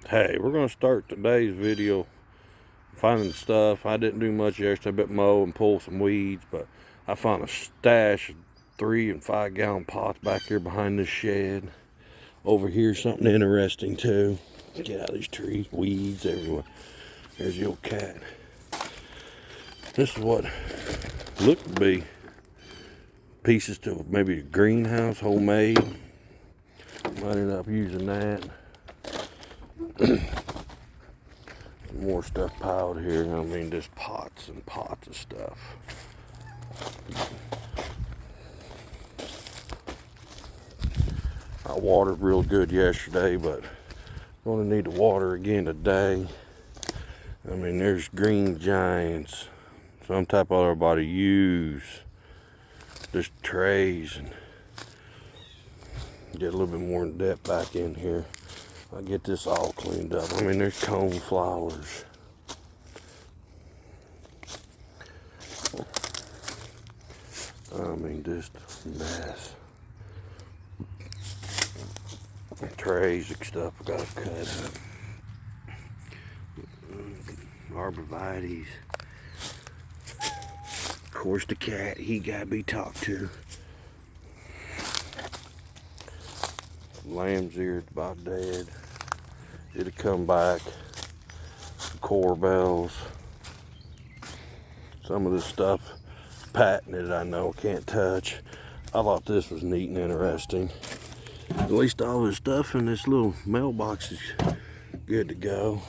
Hey, we're going to start today's video finding stuff. I didn't do much yesterday but mow and pull some weeds, but I found a stash of 3 and 5 gallon pots back here behind this shed. Over here, something interesting too. Get out of these trees, weeds everywhere. There's the old cat. This is what looked to be pieces to maybe a greenhouse, homemade. Might end up using that. Some more stuff piled here. I mean, just pots and pots of stuff. I watered real good yesterday, but gonna need to water again today. I mean, there's green giants, some type of everybody use. There's trays, and get a little bit more in depth back in here. I'll get this all cleaned up. I mean, there's cone flowers. I mean, just a mess. Trays and stuff I gotta cut up. Arborvitaes. Of course, the cat, he gotta be talked to. Lamb's ear about dead. It'll come back. Corbells. Some of this stuff patented, I know, can't touch. I thought this was neat and interesting. At least all the stuff in this little mailbox is good to go.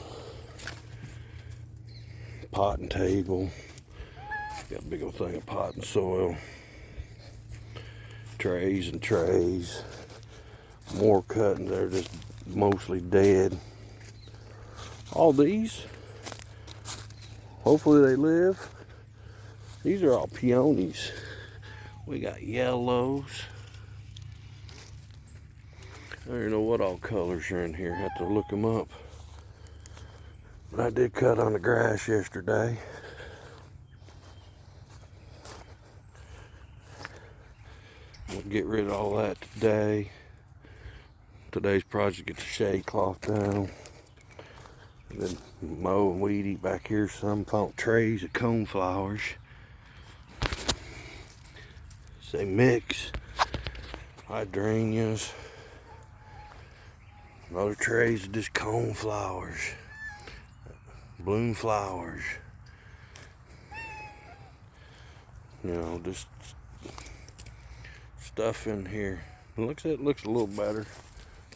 Pot and table. Got a big old thing of pot and soil. Trays and trays. More cuttings, they're just mostly dead. All these, hopefully they live. These are all peonies. We got yellows. I don't know what all colors are in here. I have to look them up. But I did cut on the grass yesterday. We'll get rid of all that today. Today's project, get the shade cloth down. And then mow and weed eat back here. Some found trays of cone flowers. Say mix. Hydrangeas. Other trays of just cone flowers. Bloom flowers. You know, just stuff in here. It looks a little better.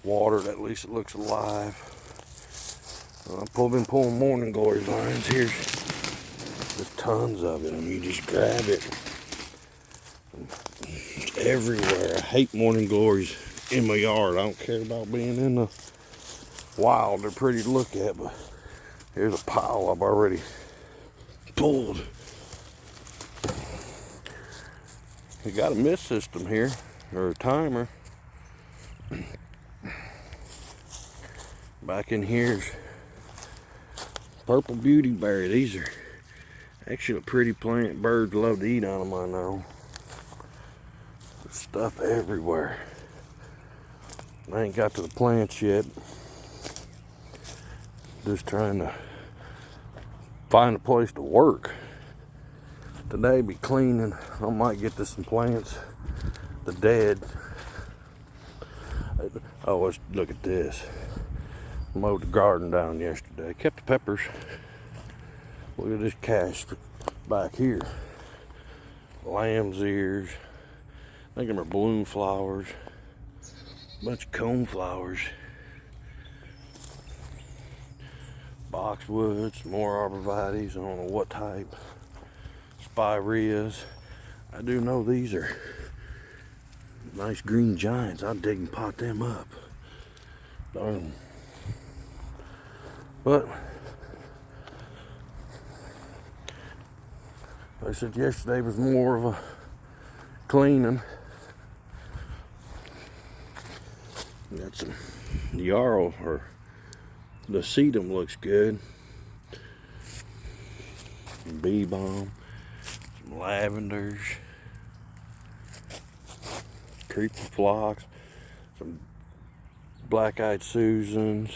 Watered, at least it looks alive. I've been pulling morning glory vines here. There's tons of it. I mean, you just grab it. It's everywhere. I hate morning glories in my yard. I don't care about being in the wild. They're pretty to look at, but here's a pile I've already pulled. You got a mist system here, or a timer. Back in here's purple beautyberry. These are actually a pretty plant. Birds love to eat on them, I know. There's stuff everywhere. I ain't got to the plants yet. Just trying to find a place to work. Today be cleaning. I might get to some plants. The dead. Oh, let's look at this. Mowed the garden down yesterday. Kept the peppers. Look at this cash back here. Lamb's ears. I think them are bloom flowers. Bunch of cone flowers. Boxwoods. More arborvitaes. I don't know what type. Spireas. I do know these are nice green giants. I'll dig and pot them up. Darn. But like I said, yesterday was more of a cleaning. Got some yarrow, or the sedum looks good. Some bee balm, some lavenders, creeping phlox, some black-eyed Susans.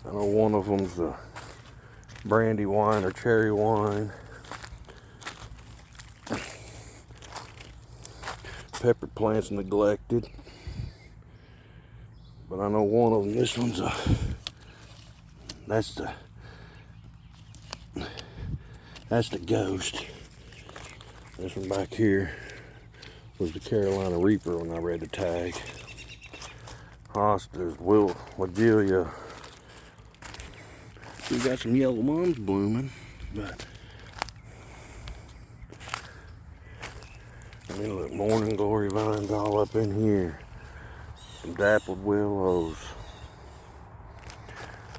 I know one of them's a brandy wine or cherry wine. Pepper plant's neglected. But I know one of them, this one's that's the Ghost. This one back here was the Carolina Reaper when I read the tag. Hostas, Wagelia. We got some yellow mums blooming, but I mean, look, morning glory vines all up in here. Some dappled willows,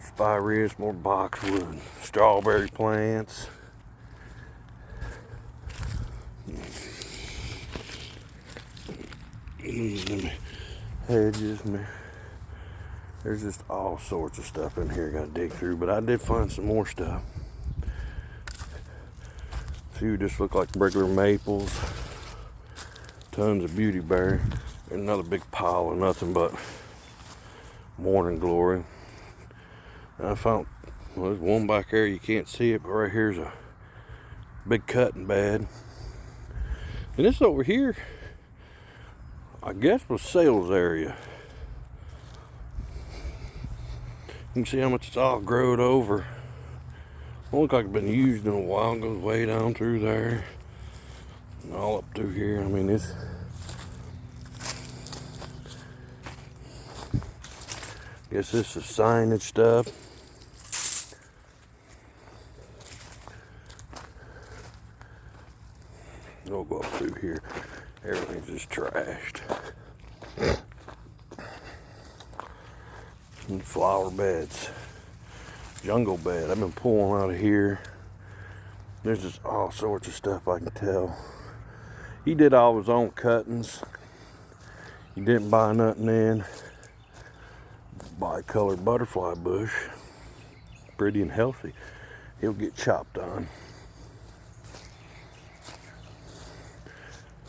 spireas, more boxwood, strawberry plants. Hedges, man. There's just all sorts of stuff in here I gotta dig through, but I did find some more stuff. A few just look like regular maples. Tons of beautyberry. And another big pile of nothing but morning glory. And I found, well, there's one back there, you can't see it, but right here's a big cutting bed. And this over here, I guess, was sales area. You can see how much it's all growed over. Don't look like it's been used in a while. It goes way down through there and all up through here. I mean, it's guess this is signage stuff. We'll go up through here. Everything's just trashed. And flower beds. Jungle bed. I've been pulling out of here. There's just all sorts of stuff I can tell. He did all his own cuttings. He didn't buy nothing in. Bi-colored butterfly bush. Pretty and healthy. He'll get chopped on.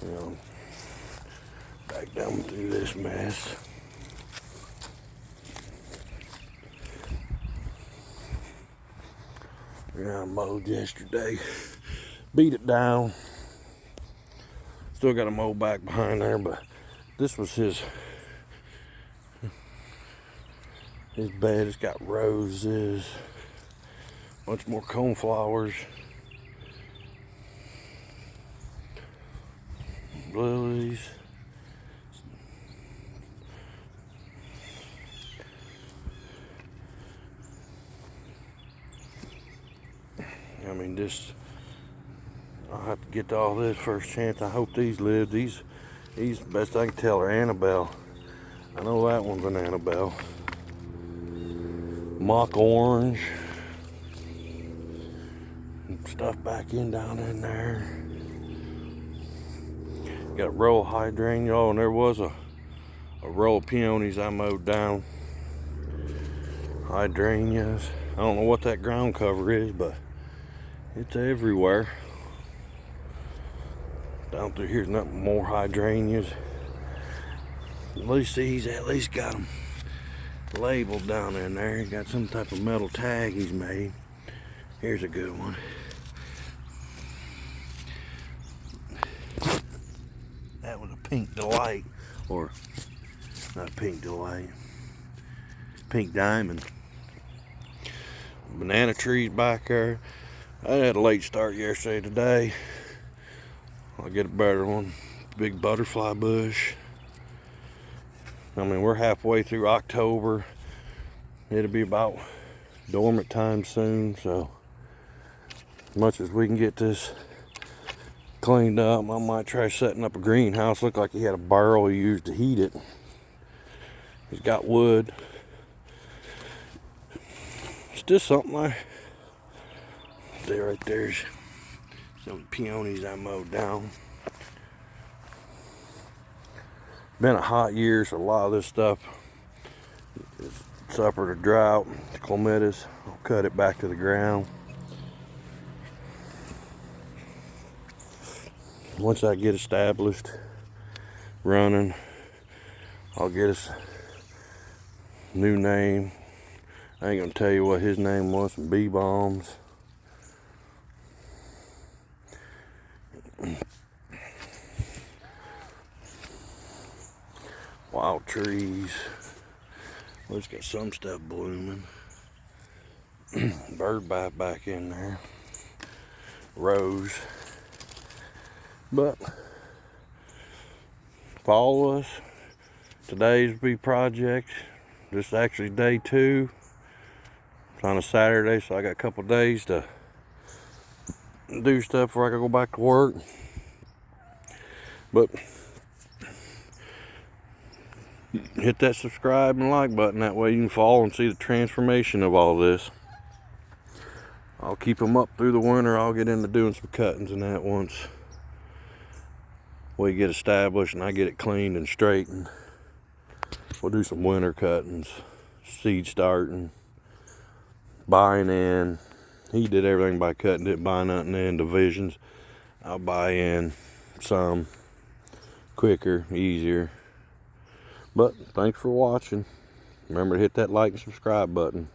You know, back down through this mess. Yeah, I mowed yesterday. Beat it down. Still got a mow back behind there, but this was his bed. It's got roses, a bunch more coneflowers, lilies. I mean, this, I'll have to get to all this first chance. I hope these live. These best I can tell, are Annabelle. I know that one's an Annabelle. Mock orange. Stuff back down in there. Got a row of hydrangea. Oh, and there was a row of peonies I mowed down. Hydrangeas. I don't know what that ground cover is, but it's everywhere. Down through here's nothing more hydrangeas. At least he's at least got them labeled down in there. He got some type of metal tag he's made. Here's a good one. That was a Pink Delight, or not Pink Delight, Pink Diamond. Banana trees back there. I had a late start yesterday. Today I'll get a better one. Big butterfly bush. I mean, we're halfway through October. It'll be about dormant time soon, so as much as we can get this cleaned up, I might try setting up a greenhouse. Looked like he had a barrel he used to heat it. He's got wood. It's just something right there's some peonies I mowed down. Been a hot year, so a lot of this stuff is suffered a drought, clematis. I'll cut it back to the ground. Once I get established, running, I'll get us a new name. I ain't gonna tell you what his name was. Some bee bombs. Wild trees. Well, it's got some stuff blooming. Bird back in there. Rose. But follow us. Today's bee project. This is actually day 2. It's on a Saturday, so I got a couple days to do stuff before I can go back to work. But hit that subscribe and like button. That way you can follow and see the transformation of all this. I'll keep them up through the winter. I'll get into doing some cuttings and that once we get established and I get it cleaned and straightened. We'll do some winter cuttings, seed starting, buying in. He did everything by cutting, didn't buy nothing in divisions. I'll buy in some quicker, easier. But thanks for watching. Remember to hit that like and subscribe button.